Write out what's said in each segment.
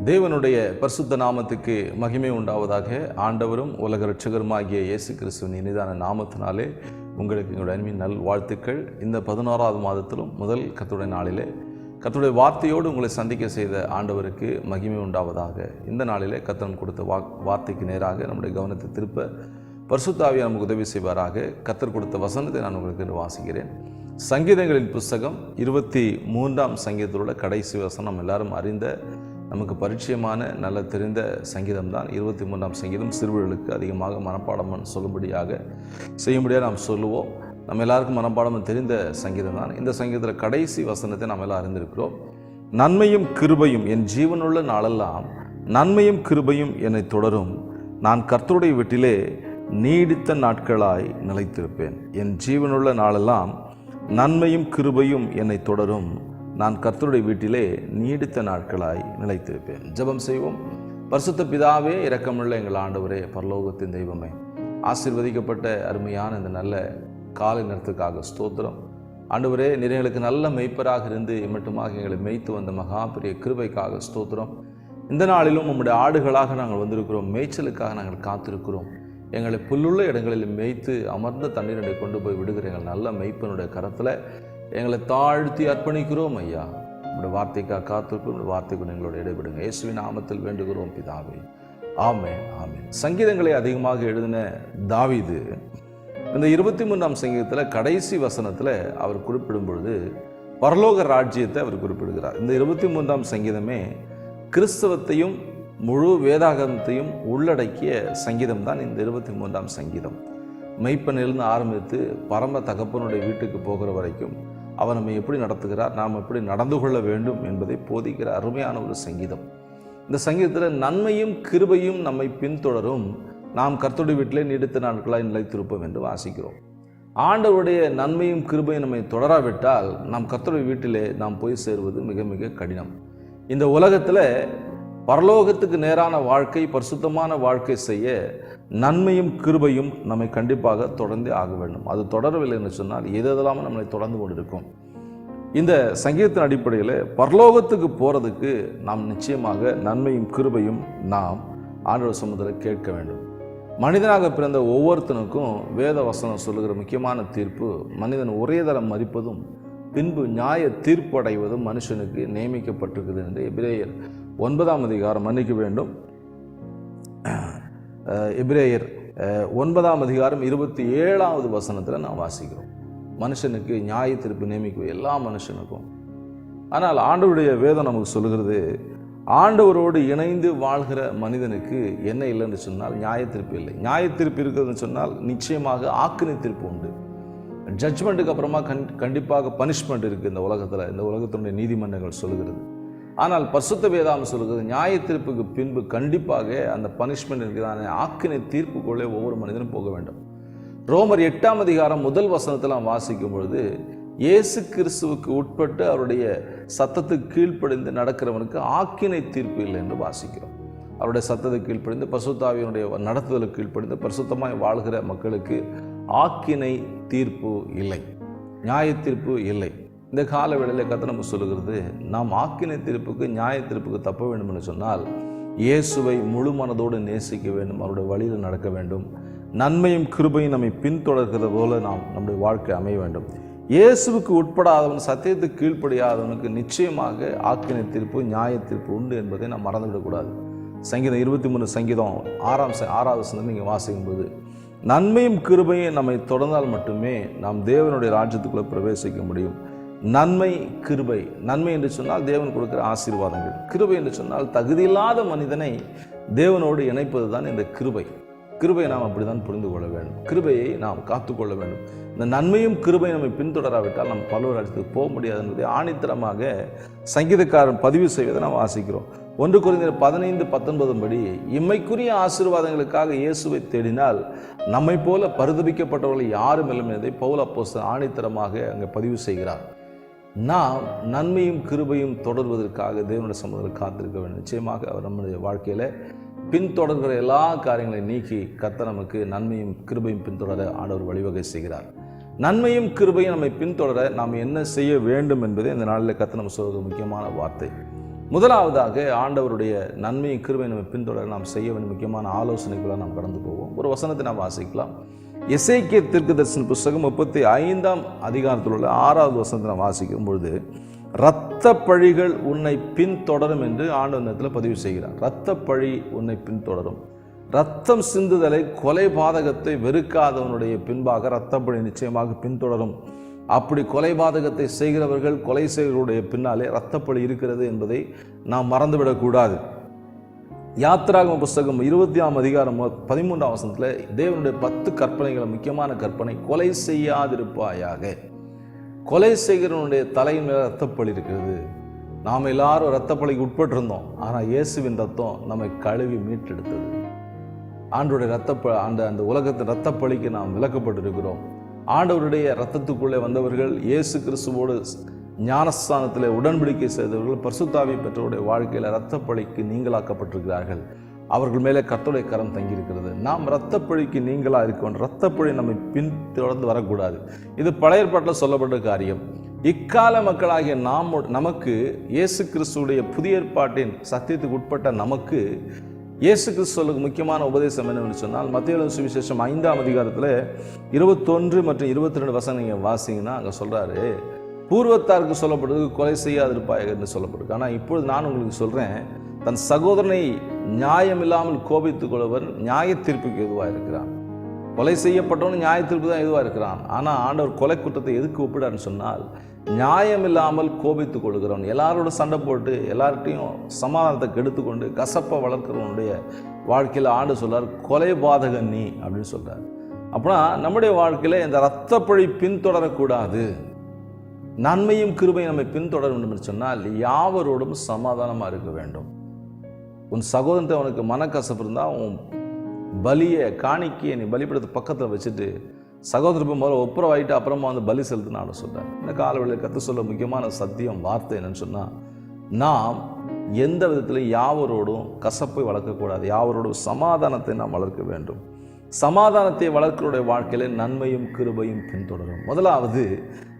தேவனுடைய பரிசுத்த நாமத்துக்கு மகிமை உண்டாவதாக. ஆண்டவரும் உலக இரட்சகருமாகிய இயேசு கிறிஸ்துவின் இனிதான நாமத்தினாலே உங்களுக்கு எங்களுடைய அன்பின் நல் வாழ்த்துக்கள். இந்த 11வது மாதத்திலும் முதல் கர்த்தருடைய நாளிலே கர்த்தருடைய வார்த்தையோடு உங்களை சந்திக்க செய்த ஆண்டவருக்கு மகிமை உண்டாவதாக. இந்த நாளிலே கர்த்தர் கொடுத்த வார்த்தைக்கு நேராக நம்முடைய கவனத்தை திருப்ப பரிசுத்த ஆவியானவர் நமக்கு உதவி செய்வாராக. கர்த்தர் கொடுத்த வசனத்தை நான் உங்களுக்கு வாசிக்கிறேன். சங்கீதங்களின் புஸ்தகம் 23ஆம் சங்கீதத்தில் உள்ள கடைசி வசனம் எல்லாரும் அறிந்த நமக்கு பரிச்சயமான நல்ல தெரிந்த சங்கீதம் தான் 23ஆம் சங்கீதம். சிறுவர்களுக்கு அதிகமாக மனப்பாடம் சொல்லும்படியாக செய்யும்படியாக நாம் சொல்லுவோம். நம்ம எல்லாருக்கும் மனப்பாடம் தெரிந்த சங்கீதம் தான். இந்த சங்கீதத்தில் கடைசி வசனத்தை நாம் எல்லாம் அறிந்திருக்கிறோம். நன்மையும் கிருபையும் என் ஜீவனுள்ள நாளெல்லாம் நன்மையும் கிருபையும் என்னை தொடரும். நான் கர்த்தருடைய வீட்டிலே நீடித்த நாட்களாய் நிலைத்திருப்பேன். என் ஜீவனுள்ள நாளெல்லாம் நன்மையும் கிருபையும் என்னை தொடரும். நான் கர்த்தருடைய வீட்டிலே நீடித்த நாட்களாய் நிலைத்திருப்பேன். ஜெபம் செய்வோம். பரிசுத்த பிதாவே, இரக்கமுள்ள எங்கள் ஆண்டவரே, பரலோகத்தின் தெய்வமே, ஆசீர்வதிக்கப்பட்ட அருமையான இந்த நல்ல காலை நேரத்துக்காக ஸ்தோத்திரம். ஆண்டவரே, எங்களுக்கு நல்ல மெய்ப்பராக இருந்து இம்மட்டுமாக எங்களை மேய்த்து வந்த மகா பெரிய கிருபைக்காக ஸ்தோத்திரம். இந்த நாளிலும் உம்முடைய ஆடுகளாக நாங்கள் வந்திருக்கிறோம். மேய்ச்சலுக்காக நாங்கள் காத்திருக்கிறோம். எங்களை புல்லுள்ள இடங்களில் மேய்த்து அமர்ந்த தண்ணீரை கொண்டு போய் விடுகிற எங்கள் நல்ல மெய்ப்பனுடைய கரத்தில் எங்களை தாழ்த்தி அர்ப்பணிக்கிறோம். ஐயா, உங்களுடைய வார்த்தைக்காக காத்திருக்கிறோம். உங்களுடைய வார்த்தைக்கு எங்களோட இடைவிடுங்க. இயேசுவின் நாமத்தில் வேண்டுகிறோம் பிதாவே, ஆமென், ஆமென். சங்கீதங்களை அதிகமாக எழுதின தாவீது இந்த 23ஆம் சங்கீதத்தில் கடைசி வசனத்தில் அவர் குறிப்பிடும் பொழுது பரலோக ராஜ்யத்தை அவர் குறிப்பிடுகிறார். இந்த 23ஆம் சங்கீதமே கிறிஸ்தவத்தையும் முழு வேதாகமத்தையும் உள்ளடக்கிய சங்கீதம் தான் இந்த 23ஆம் சங்கீதம். மெய்ப்பனிலிருந்து ஆரம்பித்து பரம தகப்பனுடைய வீட்டுக்கு போகிற வரைக்கும் அவர் நம்மை எப்படி நடத்துகிறார், நாம் எப்படி நடந்து கொள்ள வேண்டும் என்பதை போதிக்கிற அருமையான ஒரு சங்கீதம். இந்த சங்கீதத்தில் நன்மையும் கிருபையும் நம்மை பின்தொடரும். நாம் கர்த்தருடைய வீட்டிலே நீடித்த நாட்களாய் நிலைத்திருப்போம் என்று வாசிக்கிறோம். ஆண்டவருடைய நன்மையும் கிருபையும் நம்மை தொடராவிட்டால் நாம் கர்த்தருடைய வீட்டிலே நாம் போய் சேருவது மிக மிக கடினம். இந்த உலகத்தில் பரலோகத்துக்கு நேரான வாழ்க்கை, பரிசுத்தமான வாழ்க்கை செய்ய நன்மையும் கிருபையும் நம்மை கண்டிப்பாக தொடர்ந்தே ஆக வேண்டும். அது தொடரவில்லை என்று சொன்னால் எதெல்லாமல் நம்மளை தொடர்ந்து கொண்டிருக்கும். இந்த சங்கீதத்தின் அடிப்படையில் பரலோகத்துக்கு போகிறதுக்கு நாம் நிச்சயமாக நன்மையும் கிருபையும் நாம் ஆண்டவர் சமூகத்தில் கேட்க வேண்டும். மனிதனாக பிறந்த ஒவ்வொருத்தனுக்கும் வேத வசனம் சொல்லுகிற முக்கியமான தீர்ப்பு, மனிதன் ஒரே தரம் மரிப்பதும் பின்பு நியாய தீர்ப்பு அடைவதும் மனுஷனுக்கு நியமிக்கப்பட்டிருக்குது என்று எபிரேயர் 9ஆம் அதிகாரம், மன்னிக்க வேண்டும், எபிரேயர் 9ஆம் அதிகாரம் 27வது வசனத்தில் நாம் வாசிக்கிறோம். மனுஷனுக்கு நியாய தீர்ப்பு நியமிக்கும் எல்லா மனுஷனுக்கும். ஆனால் ஆண்டவருடைய வேதம் நமக்கு சொல்லுகிறது, ஆண்டவரோடு இணைந்து வாழ்கிற மனிதனுக்கு என்ன இல்லைன்னு சொன்னால் நியாய தீர்ப்பு இல்லை. நியாய தீர்ப்பு இருக்குதுன்னு சொன்னால் நிச்சயமாக ஆக்கினை தீர்ப்பு உண்டு. ஜட்ஜ்மெண்ட்டுக்கு அப்புறமா கண்டிப்பாக பனிஷ்மெண்ட் இருக்குது இந்த உலகத்தில். இந்த உலகத்தினுடைய நீதிமன்றங்கள் சொல்லுகிறது. ஆனால் பரிசுத்த வேதாகம் சொல்லுகிறது, நியாய தீர்ப்புக்கு பின்பு கண்டிப்பாக அந்த பனிஷ்மெண்ட் இருக்கிறதான ஆக்கினை தீர்ப்புக்குள்ளே ஒவ்வொரு மனிதனும் போக வேண்டும். ரோமர் 8ஆம் அதிகாரம் 1 வசனத்தில் நாம் வாசிக்கும் பொழுது, இயேசு கிறிஸ்துவுக்கு உட்பட்டு அவருடைய சத்தத்துக்கு கீழ்ப்படிந்து நடக்கிறவனுக்கு ஆக்கினை தீர்ப்பு இல்லை என்று வாசிக்கிறோம். அவருடைய சத்தத்துக்கு கீழ்ப்படிந்து பரிசுத்த ஆவியினுடைய நடத்துதலுக்கு கீழ்ப்படிந்து பரிசுத்தமாய் வாழ்கிற மக்களுக்கு ஆக்கினை தீர்ப்பு இல்லை, நியாய தீர்ப்பு இல்லை. இந்த கால வேளையில் கர்த்தர் நமக்கு சொல்லுகிறது, நாம் ஆக்கினை தீர்ப்புக்கு நியாய தீர்ப்புக்கு தப்ப வேண்டும் என்று சொன்னால் இயேசுவை முழு மனதோடு நேசிக்க வேண்டும், அவருடைய வழியில் நடக்க வேண்டும். நன்மையும் கிருபையும் நம்மை பின்தொடர்கிறது போல நம்முடைய வாழ்க்கை அமைய வேண்டும். இயேசுவுக்கு உட்படாதவன், சத்தியத்துக்கு கீழ்ப்படியாதவனுக்கு நிச்சயமாக ஆக்கினை தீர்ப்பு நியாய தீர்ப்பு உண்டு என்பதை நாம் மறந்துவிடக்கூடாது. சங்கீதம் 23 சங்கீதம் 6வது வசனம் நீங்கள் வாசிக்கும்போது, நன்மையும் கிருபையும் நம்மை தொடர்ந்தால் மட்டுமே நாம் தேவனுடைய ராஜ்யத்துக்குள்ளே பிரவேசிக்க முடியும். நன்மை கிருபை, நன்மை என்று சொன்னால் தேவன் கொடுக்கிற ஆசீர்வாதங்கள், கிருபை என்று சொன்னால் தகுதியில்லாத மனிதனை தேவனோடு இணைப்பது தான் இந்த கிருபை. கிருபையை நாம் அப்படி தான் புரிந்து கொள்ள வேண்டும். கிருபையை நாம் காத்துக்கொள்ள வேண்டும். இந்த நன்மையும் கிருபை நம்மை பின்தொடராவிட்டால் நம்ம பல்லவர் ராஜ்யத்துக்கு போக முடியாது என்பதை ஆணித்தரமாக சங்கீதக்காரன் பதிவு செய்வதை நாம் வாசிக்கிறோம். 1 கொரிந்தியர் 15:19 படி, இம்மைக்குரிய ஆசீர்வாதங்களுக்காக இயேசுவை தேடினால் நம்மை போல பரிதபிக்கப்பட்டவர்கள் யாரும் இல்லை என்பதை பவுல் அப்போஸ்தலன் ஆணித்தரமாக அங்கே பதிவு செய்கிறார். நாம் நன்மையும் கிருபையும் தொடர்வதற்காக தேவனுடைய சமூகத்தில் காத்திருக்க வேண்டும். நிச்சயமாக அவர் நம்முடைய வாழ்க்கையில் பின்தொடர்கிற எல்லா காரியங்களையும் நீக்கி கர்த்தர் நமக்கு நன்மையும் கிருபையும் பின்தொடர ஆண்டவர் வழிவகை செய்கிறார். நன்மையும் கிருபையும் நம்மை பின்தொடர நாம் என்ன செய்ய வேண்டும் என்பதை இந்த நாளில் கர்த்தர் நம்ம சொல்வது முக்கியமான வார்த்தை. முதலாவதாக ஆண்டவருடைய நன்மையும் கிருபை நம்ம பின்தொடர நாம் செய்ய வேண்டிய முக்கியமான ஆலோசனைக்குள்ள நாம் கடந்து போவோம். ஒரு வசனத்தை நாம் வாசிக்கலாம். எசேக்கியேல் தீர்க்கதரிசன புஸ்தகம் 35ஆம் அதிகாரத்தில் உள்ள 6வது வசனத்தை நாம் வாசிக்கும் பொழுது, இரத்த பழிகள் உன்னை பின்தொடரும் என்று ஆண்டவரிடத்தில் பதிவு செய்கிறார். இரத்த பழி உன்னை பின்தொடரும். ரத்தம் சிந்துதலை, கொலை பாதகத்தை வெறுக்காதவனுடைய பின்பாக இரத்தப்பழி நிச்சயமாக பின்தொடரும். அப்படி கொலை பாதகத்தை செய்கிறவர்கள், கொலை செய்கிறவருடைய பின்னாலே இரத்தப்பழி இருக்கிறது என்பதை நாம் மறந்துவிடக்கூடாது. யாத்திராகம புஸ்தகம் 20ஆம் அதிகாரம் 13ஆம் வசனத்தில் தேவனுடைய 10 கற்பனைகள், முக்கியமான கற்பனை, கொலை செய்யாதிருப்பாயாக. கொலை செய்கிறவனுடைய தலையின் மேலே இரத்தப்பழி இருக்கிறது. நாம் எல்லாரும் இரத்தப்பழிக்கு உட்பட்டிருந்தோம். ஆனால் இயேசுவின் ரத்தம் நம்மை கழுவி மீட்டெடுத்தது. ஆண்டவருடைய அந்த உலகத்தின் இரத்தப்பழிக்கு நாம் விலக்கப்பட்டிருக்கிறோம். ஆண்டவருடைய இரத்தத்துக்குள்ளே வந்தவர்கள், இயேசு கிறிஸ்துவோடு ஞானஸ்தானத்தில் உடன்படிக்கை செய்தவர்கள், பரிசுத்த ஆவியை பெற்றவருடைய வாழ்க்கையில் இரத்தப்பழிக்கு நீங்களாக்கப்பட்டிருக்கிறார்கள். அவர்கள் மேலே கர்த்தருடைய கரம் தங்கியிருக்கிறது. நாம் இரத்தப்பழிக்கு நீங்களாக இருக்க வேண்டும். இரத்தப்பழி நம்மை பின்தொடர்ந்து வரக்கூடாது. இது பழைய ஏற்பாட்டில் சொல்லப்பட்ட காரியம். இக்கால மக்களாகிய நமக்கு இயேசு கிறிஸ்துடைய புதிய ஏற்பாட்டின் சத்தியத்துக்கு உட்பட்ட நமக்கு இயேசு கிறிஸ்துவுக்கு முக்கியமான உபதேசம் என்னவென்று சொன்னால், மத்தேயு சுவிசேஷம் 5ஆம் அதிகாரத்தில் 21 மற்றும் 22 வசனம் நீங்கள் வாசிங்கன்னா அங்கே சொல்கிறாரு, பூர்வத்தாருக்கு சொல்லப்படுறது கொலை செய்யாதிருப்பாயாக என்று சொல்லப்படுது. ஆனால் இப்பொழுது நான் உங்களுக்கு சொல்கிறேன், தன் சகோதரனை நியாயமில்லாமல் கோபித்துக் கொள்வன் நியாய தீர்ப்புக்கு எதுவாக இருக்கிறான். கொலை செய்யப்பட்டவன் நியாய தீர்ப்பு தான் எதுவாக இருக்கிறான். ஆனால் ஆண்டவர் கொலை குற்றத்தை எதுக்கு ஒப்பிடான்னு சொன்னால், நியாயமில்லாமல் கோபித்துக் கொள்கிறவன், எல்லாரோட சண்டை போட்டு எல்லார்ட்டையும் சமாதானத்தை கெடுத்துக்கொண்டு கசப்பை வளர்க்கிறவனுடைய வாழ்க்கையில் ஆண்டு சொல்றார், கொலை பாதகன் நீ அப்படின்னு சொல்றார். அப்படின்னா நம்முடைய வாழ்க்கையில் இந்த இரத்தப்பழி பின்தொடரக்கூடாது. நன்மையும் கிருபையும் நம்மை பின்தொடர வேண்டும் என்று சொன்னால் யாவரோடும் சமாதானமாக இருக்க வேண்டும். உன் சகோதரத்தை உனக்கு மனக்கசப்பு இருந்தால் உன் பலியை காணிக்கையை நீ பலிபடத்தை பக்கத்தில் வச்சுட்டு சகோதரப்பு முதல்ல ஒப்புரவாயிட்டு அப்புறமா வந்து பலி செலுத்தினாலும் சொல்கிறார். இந்த காலவெளியில் கற்று சொல்ல முக்கியமான சத்தியம் வார்த்தை என்னன்னு சொன்னால், நாம் எந்த விதத்திலையும் யாவரோடும் கசப்பை வளர்க்கக்கூடாது. யாவரோடும் சமாதானத்தை நாம் வளர்க்க வேண்டும். சமாதானத்தை வளர்க்கிறோடைய வாழ்க்கையில் நன்மையும் கிருபையும் பின்தொடரும். முதலாவது,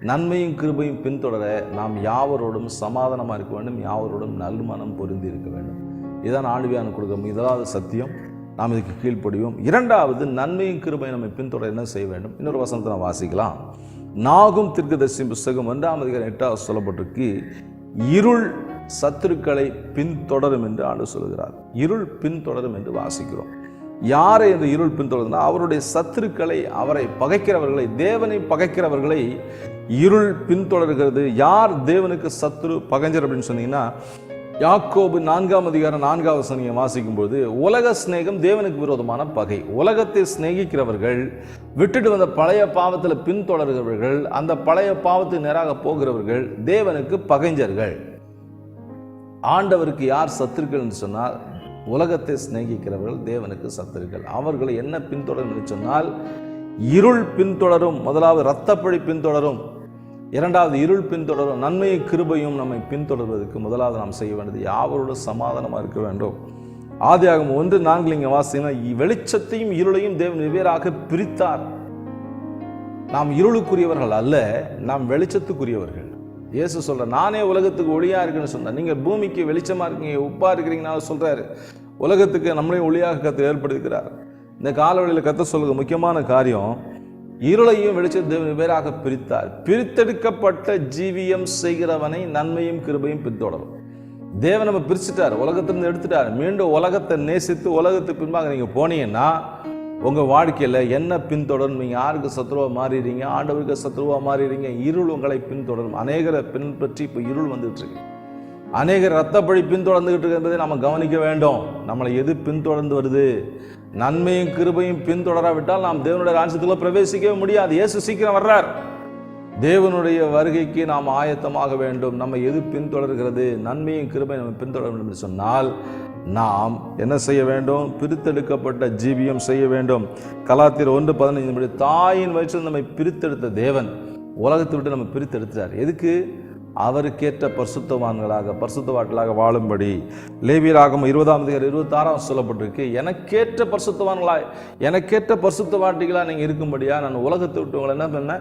நன்மையும் கிருபையும் பின்தொடர நாம் யாவரோடும் சமாதானமாக இருக்க வேண்டும். யாவரோடும் நல்மனம் பொருந்தி இருக்க வேண்டும். இதுதான் ஆண்டவியான கொடுக்க முதலாவது சத்தியம். நாம் இதுக்கு கீழ்ப்படிவோம். இரண்டாவது, நன்மையும் கிருபையும் நம்மை பின்தொடர என்ன செய்ய வேண்டும்? இன்னொரு வசனத்தை நாம் வாசிக்கலாம். நாகும் தீர்க்கதரிசி புஸ்தகம் 1ஆம் அதிகாரம் 8வது சொல்லப்பட்டிருக்கு, இருள் சத்துருக்களை பின்தொடரும் என்று ஆண்டவர் சொல்கிறார். இருள் பின்தொடரும் என்று வாசிக்கிறோம். யாரை இந்த இருள் பின்தொடர்ந்தா, அவருடைய சத்துருக்களை, அவரை பகைக்கிறவர்களை, தேவனை பகைக்கிறவர்களை இருள் பின்தொடர்கிறது. யார் தேவனுக்கு சத்துரு பகைஞர் அப்படின்னு சொன்னீங்கன்னா, யாக்கோபு 4ஆம் அதிகாரம் 4வது வசனம் வாசிக்கும்போது, உலக சிநேகம் தேவனுக்கு விரோதமான பகை. உலகத்தை சிநேகிக்கிறவர்கள், விட்டுட்டு வந்த பழைய பாவத்தில் பின்தொடர்கிறவர்கள், அந்த பழைய பாவத்துக்கு நேராக போகிறவர்கள் தேவனுக்கு பகைஞர்கள். ஆண்டவருக்கு யார் சத்துருக்கள் என்று சொன்னால், உலகத்தை சிநேகிக்கிறவர்கள் தேவனுக்கு சத்துருக்கள். அவர்களை என்ன பின்தொடரும் என்று சொன்னால், இருள் பின்தொடரும். முதலாவது இரத்தப்பழி பின்தொடரும். இரண்டாவது, இருள் பின்தொடரும். நன்மையும் கிருபையும் நம்மை பின்தொடர்வதற்கு முதலாவது நாம் செய்ய வேண்டியது யாவரோட சமாதானமாக இருக்க வேண்டும். ஆதியாகமம் 1:4 இங்கே வாசிங்கன்னா, வெளிச்சத்தையும் இருளையும் தேவன் வெவ்வேறாக பிரித்தார். நாம் இருளுக்குரியவர்கள் அல்ல, நாம் வெளிச்சத்துக்குரியவர்கள். இயேசு சொல்ற, நானே உலகத்துக்கு ஒளியா இருக்குன்னு சொன்னார். நீங்க பூமிக்கு வெளிச்சமா இருக்கீங்க, உப்பா இருக்கிறீங்கனால சொல்றாரு. உலகத்துக்கு நம்மளையும் ஒளியாக கத்த ஏற்படுத்துகிறார். இந்த காலவெளியில் கத்த சொல்லுங்க முக்கியமான காரியம், இருளையும் வெளிச்சத்தை வேறாக பிரித்தார். பிரித்தெடுக்கப்பட்ட ஜீவியம் செய்கிறவனை நன்மையும் கிருபையும் பின்தொடரும். தேவன் நம்ம பிரிச்சுட்டார், உலகத்திலிருந்து எடுத்துட்டார். மீண்டும் உலகத்தை நேசித்து உலகத்துக்கு பின்பாக நீங்க போனீங்கன்னா உங்க வாழ்க்கையில என்ன பின்தொடரும்? நீங்க யாருக்கு சத்ருவா மாறிடுறீங்க? ஆண்டவருக்கு சத்ருவா மாறிடுறீங்க. இருள் உங்களை பின்தொடரும். அநேகரை பின்பற்றி இப்போ இருள் வந்துட்டு இருக்கு. அநேகர் இரத்தப்பழி பின்தொடர்ந்துகிட்டு இருக்கு என்பதை நம்ம கவனிக்க வேண்டும். நம்மளை எது பின்தொடர்ந்து வருது? நன்மையும் கிருபையும் பின்தொடராவிட்டால் நாம் தேவனுடைய ராஜ்யத்துக்குள்ள பிரவேசிக்கவே முடியாது. இயேசு சீக்கிரம் வர்றார். தேவனுடைய வருகைக்கு நாம் ஆயத்தமாக வேண்டும். நம்ம எது பின்தொடர்கிறது? நன்மையும் கிருபையும் நம்ம பின்தொடர வேண்டும் என்று சொன்னால் நாம் என்ன செய்ய வேண்டும்? பிரித்தெடுக்கப்பட்ட ஜீவியம் செய்ய வேண்டும். கலாத்தியர் 1:15 தாயின் வயிற்றில் நம்மை பிரித்தெடுத்த தேவன் உலகத்தை விட்டு நம்ம பிரித்தெடுத்தார். எதுக்கு? அவருக்கேற்ற பரிசுத்தவான்களாக பரிசுத்தவான்களாக வாழும்படி. லேவியராகமம் 20ஆம் அதிகாரம் 26 சொல்லப்பட்டிருக்கு, எனக்கேற்ற பரிசுத்தவான்களாய் எனக்கேற்ற பரிசுத்தவாட்டிகளாக நீங்கள் இருக்கும்படியா நான் உலகத்தை விட்டு உங்களை என்ன பண்ண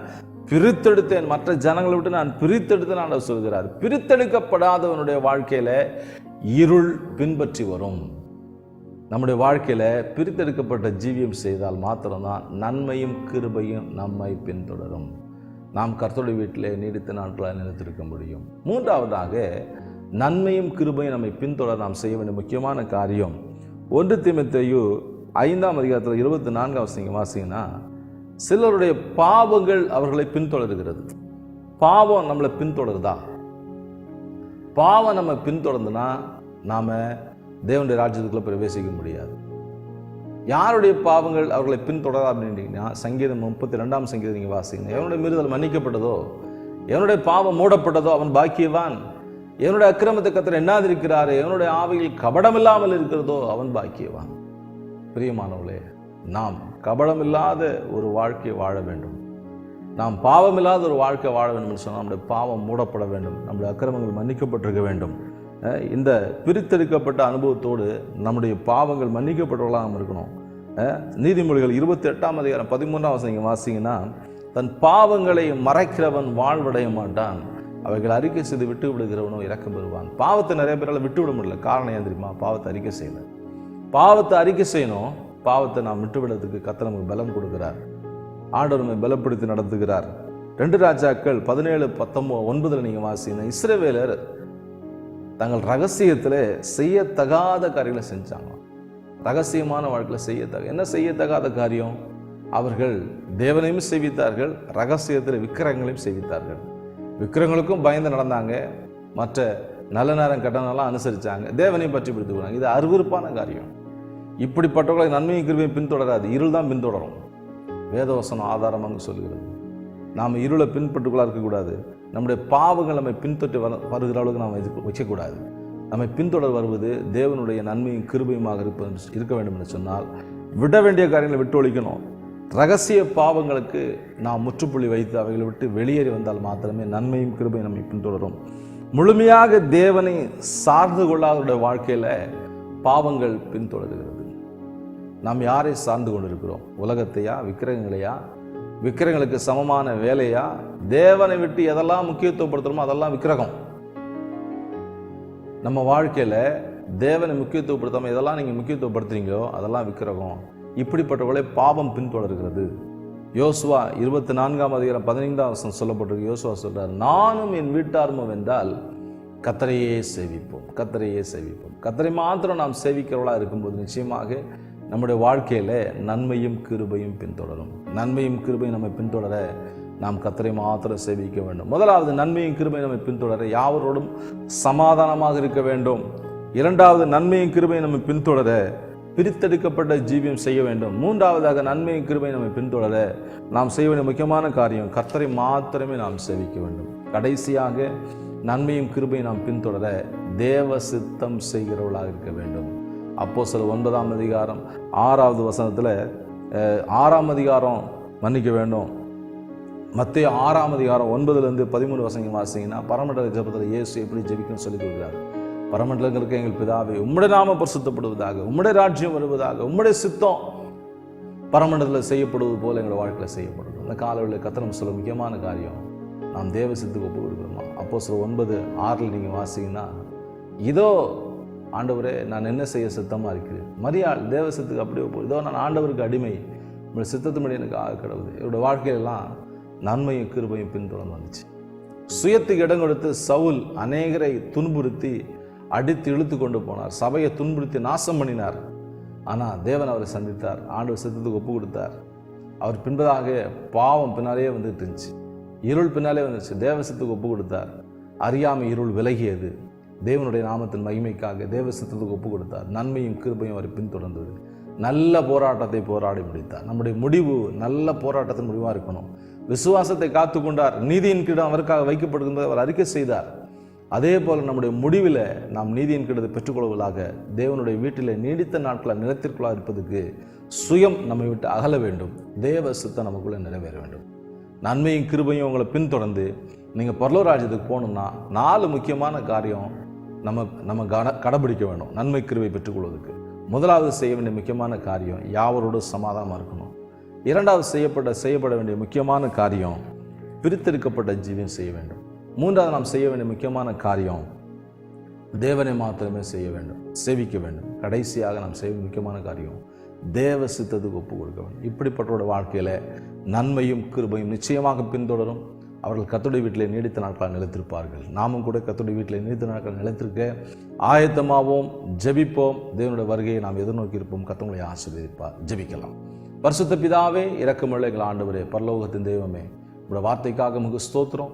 பிரித்தெடுத்தேன், மற்ற ஜனங்களை விட்டு நான் பிரித்தெடுத்தேன் ஆண்டவர் சொல்கிறார். பிரித்தெடுக்கப்படாதவனுடைய வாழ்க்கையில இருள் பின்பற்றி வரும். நம்முடைய வாழ்க்கையில பிரித்தெடுக்கப்பட்ட ஜீவியம் செய்தால் மாத்திரம்தான் நன்மையும் கிருபையும் நம்மை பின்தொடரும். நாம் கர்த்தருடைய வீட்டிலே நீடித்த நாட்களாக நிலைத்திருக்க முடியும். மூன்றாவதாக, நன்மையும் கிருபையும் நம்மை பின்தொடர நாம் செய்ய வேண்டிய முக்கியமான காரியம் 1 தீமோத்தேயு 5 24 வாசிங்கன்னா, சிலருடைய பாவங்கள் அவர்களை பின்தொடர்கிறது. பாவம் நம்மளை பின்தொடருதா? பாவம் நம்ம பின்தொடர்ந்துனா நாம தேவனுடைய ராஜ்யத்துக்குள்ள பிரவேசிக்க முடியாது. யாருடைய பாவங்கள் அவர்களை பின்தொடரா அப்படின்னா, சங்கீதம் 32 சங்கீதம் நீங்க வாசிங்க. எவனுடைய மீறுதல் மன்னிக்கப்பட்டதோ, எவனுடைய பாவம் மூடப்பட்டதோ அவன் பாக்கியவான். எவனுடைய அக்கிரமத்தை கர்த்தர் எண்ணாதிருக்கிறாரே, எவனுடைய ஆவியில் கபடமில்லாமல் இருக்கிறதோ அவன் பாக்கியவான். பிரியமானவர்களே, நாம் கபடமில்லாத ஒரு வாழ்க்கையை வாழ வேண்டும். நாம் பாவமில்லாத ஒரு வாழ்க்கை வாழ வேண்டும் என்று சொன்னால் நம்முடைய பாவம் மூடப்பட வேண்டும், நம்முடைய அக்கிரமங்கள் மன்னிக்கப்பட்டிருக்க வேண்டும். இந்த பிரித்தெடுக்கப்பட்ட அனுபவத்தோடு நம்முடைய பாவங்கள் மன்னிக்கப்பட்டவர்களாக நாம் இருக்கணும். நீதிமொழிகள் 28 13 வாசிங்கன்னா, தன் பாவங்களை மறைக்கிறவன் வாழ்வடைய மாட்டான், அவைகள் அறிக்கை செய்து விட்டு விடுகிறவனோ இரக்கம் பெறுவான். பாவத்தை நிறைய பேரால் விட்டு விட முடியல. காரணம் ஏன் தெரியுமா? பாவத்தை அறிக்கை செய்யல. பாவத்தை அறிக்கை செய்யணும். பாவத்தை நாம் விட்டுவிடுறதுக்கு கர்த்தர் நமக்கு பலம் கொடுக்கிறார். ஆண்டவர் நம்மை பலப்படுத்தி நடத்துகிறார். 2 ராஜாக்கள் 17:19 நீங்க வாசிங்க. இஸ்ரவேலர் தங்கள் ரகசியத்தில் செய்யத்தகாத காரியங்களை செஞ்சாங்க. ரகசியமான வாழ்க்கையில் என்ன செய்யத்தகாத காரியம்? அவர்கள் தேவனையும் சேவித்தார்கள், ரகசியத்தில் விக்கிரகங்களையும் சேவித்தார்கள். விக்கிரகங்களுக்கும் பயந்து நடந்தாங்க, மற்ற நல்ல நேரம் கட்டணெல்லாம் அனுசரித்தாங்க, தேவனையும் பற்றி பிடித்துக்கிறாங்க. இது அருவருப்பான காரியம். இப்படிப்பட்டவர்களை நன்மையும் கிருபையும் பின்தொடராது, இருள் தான் பின்தொடரும். வேதவசனம் ஆதாரமாக சொல்கிறது. நாம் இருளை பின்பற்றுக்குள்ளாக இருக்கக்கூடாது. நம்முடைய பாவங்கள் நம்மை பின்தொட்டு வருகிற அளவுக்கு நாம் வைக்கக்கூடாது. நம்மை பின்தொடர் வருவது தேவனுடைய நன்மையும் கிருபையுமாக இருக்க வேண்டும் என்று சொன்னால் விட வேண்டிய காரியங்களை விட்டு ஒழிக்கணும். ரகசிய பாவங்களுக்கு நாம் முற்றுப்புள்ளி வைத்து அவைகளை விட்டு வெளியேறி வந்தால் மாத்திரமே நன்மையும் கிருபையும் நம்மை பின்தொடரும். முழுமையாக தேவனை சார்ந்து கொள்ளாதவருடைய வாழ்க்கையில பாவங்கள் பின்தொடர்கிறது. நாம் யாரை சார்ந்து கொண்டிருக்கிறோம்? உலகத்தையா, விக்கிரகங்களையா, விக்கிரகங்களுக்கு சமமான வேலையா? தேவனை விட்டு எதெல்லாம் முக்கியத்துவப்படுத்துறோமோ அதெல்லாம் விக்கிரகம். நம்ம வாழ்க்கையில தேவனை முக்கியத்துவப்படுத்தாம எதெல்லாம் நீங்க முக்கியத்துவப்படுத்துறீங்களோ அதெல்லாம் விக்கிரகம். இப்படிப்பட்டவர்களை பாவம் பின்தொடர்கிறது. யோசுவா 24:15 சொல்லப்பட்டிருக்கு. யோசுவா சொல்றார், நானும் என் வீட்டாரும் என்றால் கர்த்தரையே சேவிப்போம், கர்த்தரையே சேவிப்போம். கர்த்தரை மாத்திரம் நாம் சேவிக்கிறவர்களா இருக்கும்போது நிச்சயமாக நம்முடைய வாழ்க்கையில நன்மையும் கிருபையும் பின்தொடரும். நன்மையும் கிருபையும் நம்மை பின்தொடர நாம் கர்த்தரை மாத்திரம் சேவிக்க வேண்டும். முதலாவது, நன்மையும் கிருபையும் நம்மை பின்தொடர யாவரோடும் சமாதானமாக இருக்க வேண்டும். இரண்டாவது, நன்மையும் கிருபையும் நம்மை பின்தொடர பிரித்தெடுக்கப்பட்ட ஜீவியம் செய்ய வேண்டும். மூன்றாவதாக, நன்மையும் கிருபையும் நம்மை பின்தொடர நாம் செய்ய வேண்டிய முக்கியமான காரியம் கர்த்தரை மாத்திரமே நாம் சேவிக்க வேண்டும். கடைசியாக, நன்மையும் கிருபையும் நாம் பின்தொடர தேவ சித்தம் செய்கிறவர்களாக இருக்க வேண்டும். அப்போஸ்தலர் 9:6 6ஆம் அதிகாரம் மன்னிக்க வேண்டும். மத்தேயு 6:9-13 வாசிங்கன்னா, பரமண்டல ஜெபத்தில் இயேசு எப்படி ஜெபிக்கணும்னு சொல்லி கொடுக்கிறார். பரமண்டலங்களுக்கு எங்கள் பிதாவே, உம்முடைய நாமம் பரிசுத்தப்படுவதாக, உம்முடைய ராஜ்யம் வருவதாக, உம்முடைய சித்தம் பரமண்டலத்தில் செய்யப்படுவது போல எங்கள் வாழ்க்கையில் செய்யப்படும். இந்த காலவெளியில் கர்த்தர் சொல்ல முக்கியமான காரியம், நாம் தேவ சித்துக்கு ஒப்பு கொடுக்கிறோமா? அப்போஸ்தலர் 9:6 நீங்கள் வாசிங்கன்னா, இதோ ஆண்டவரே நான் என்ன செய்ய சித்தமாக இருக்கிறேன். மரியாள் தேவ சித்துக்கு அப்படியே ஒப்பு, இதோ நான் ஆண்டவருக்கு அடிமை, உங்களுடைய சித்தத்தும்படி எனக்கு ஆக கிடவுது. என்னுடைய வாழ்க்கையெல்லாம் நன்மையும் கிருபையும் பின்தொடர்ந்து வந்துச்சு. சுயத்துக்கு இடம் கொடுத்து சவுல் அநேகரை துன்புறுத்தி அடித்து இழுத்து கொண்டு போனார், சபையை துன்புறுத்தி நாசம் பண்ணினார். ஆனால் தேவன் அவரை சந்தித்தார், ஆண்டவர் சித்தத்துக்கு ஒப்பு கொடுத்தார். அவர் பின்பதாக பாவம் பின்னாலேயே வந்துட்டு இருந்துச்சு, இருள் பின்னாலே வந்துச்சு. தேவ சித்தத்துக்கு ஒப்பு கொடுத்தார், அறியாமை இருள் விலகியது. தேவனுடைய நாமத்தின் மகிமைக்காக தேவ சித்தத்துக்கு ஒப்பு கொடுத்தார். நன்மையும் கிருபையும் அவரை பின்தொடர்ந்தது. நல்ல போராட்டத்தை போராடி முடித்தார். நம்முடைய முடிவு நல்ல போராட்டத்தின் முடிவாக இருக்கணும். விசுவாசத்தை காத்து கொண்டார், நீதியின் கீழ் அவருக்காக வைக்கப்படுகின்றது அவர் அறிக்கை செய்தார். அதே போல் நம்முடைய முடிவில் நாம் நீதியின் கீழதை பெற்றுக்கொள்வதாக தேவனுடைய வீட்டில் நீடித்த நாட்களாக நிலத்திற்குள்ளாக இருப்பதுக்கு சுயம் நம்மை விட்டு அகல வேண்டும். தேவ சித்தம் நமக்குள்ளே நிறைவேற வேண்டும். நன்மையும் கிருபையும் உங்களை பின்தொடர்ந்து நீங்கள் பரலோக ராஜ்யத்துக்கு போகணும்னா 4 முக்கியமான காரியம் நம்ம கடைபிடிக்க வேண்டும். நன்மை கிருபை பெற்றுக்கொள்வதற்கு முதலாவது செய்ய வேண்டிய முக்கியமான காரியம் யாவரோடு சமாதானமாக இருக்கணும். இரண்டாவது செய்யப்பட வேண்டிய முக்கியமான காரியம் பிரித்தெடுக்கப்பட்ட ஜீவியம் செய்ய வேண்டும். மூன்றாவது நாம் செய்ய வேண்டிய முக்கியமான காரியம், தேவனை மாத்திரமே செய்ய வேண்டும், சேவிக்க வேண்டும். கடைசியாக நாம் செய்ய முக்கியமான காரியம், தேவ சித்தத்துக்கு ஒப்பு கொடுக்க வேண்டும். இப்படிப்பட்டோட வாழ்க்கையில் நன்மையும் கிருபையும் நிச்சயமாக பின்தொடரும். அவர்கள் கர்த்தருடைய வீட்டிலே நீடித்த நாட்கள் நிலைத்திருப்பார்கள். நாமும் கூட கர்த்தருடைய வீட்டிலே நீடித்த நாட்கள் நிலைத்திருக்க ஆயத்தமாவோம், ஜெபிப்போம். தேவனுடைய வருகையை நாம் எதிர்நோக்கி இருப்போம். கர்த்தரை ஆசீர்வதிப்பார். ஜெபிக்கலாம். பரிசுத்த பிதாவே, இரக்கமுள்ள எங்கள் ஆண்டவரே, பரலோகத்தின் தெய்வமே, உங்களுடைய வார்த்தைக்காக உமக்கு ஸ்தோத்திரம்.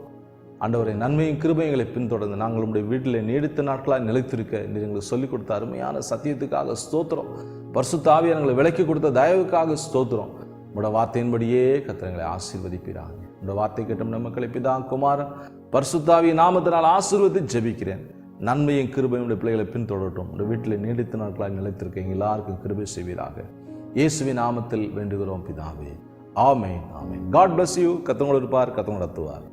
ஆண்டவரை, நன்மையும் கிருபைகளை பின்தொடர்ந்து நாங்கள் உங்களுடைய வீட்டில் நீடித்த நாட்களாக நிலைத்திருக்க நீர் எங்களுக்கு சொல்லிக் கொடுத்த அருமையான சத்தியத்துக்காக ஸ்தோத்திரம். பரிசுத்த ஆவியானவரை எங்களை விலக்கி கொடுத்த தயவுக்காக ஸ்தோத்திரம். உங்களுடைய வார்த்தையின்படியே கர்த்தரை ஆசீர்வதிப்பீராக. இந்த வார்த்தை கேட்டும் நம்ம மக்களை பிதா குமாரன் பரிசுத்த ஆவியின் நாமத்தினால் ஆசீர்வதித்து ஜெபிக்கிறேன். நன்மையும் கிருபையும் பிள்ளைகளை பின்தொடரட்டும். உங்களுடைய வீட்டில் நீடித்த நாட்களாக நிலைத்திருக்க எங்கள் எல்லாருக்கும் கிருபை செய்வீராக. இயேசுவின் நாமத்தில் வேண்டுகிறோம் பிதாவே. ஆமென், ஆமென். God bless you. கர்த்தர் உங்களோடு இருப்பார். கர்த்தர் நடத்துவார்.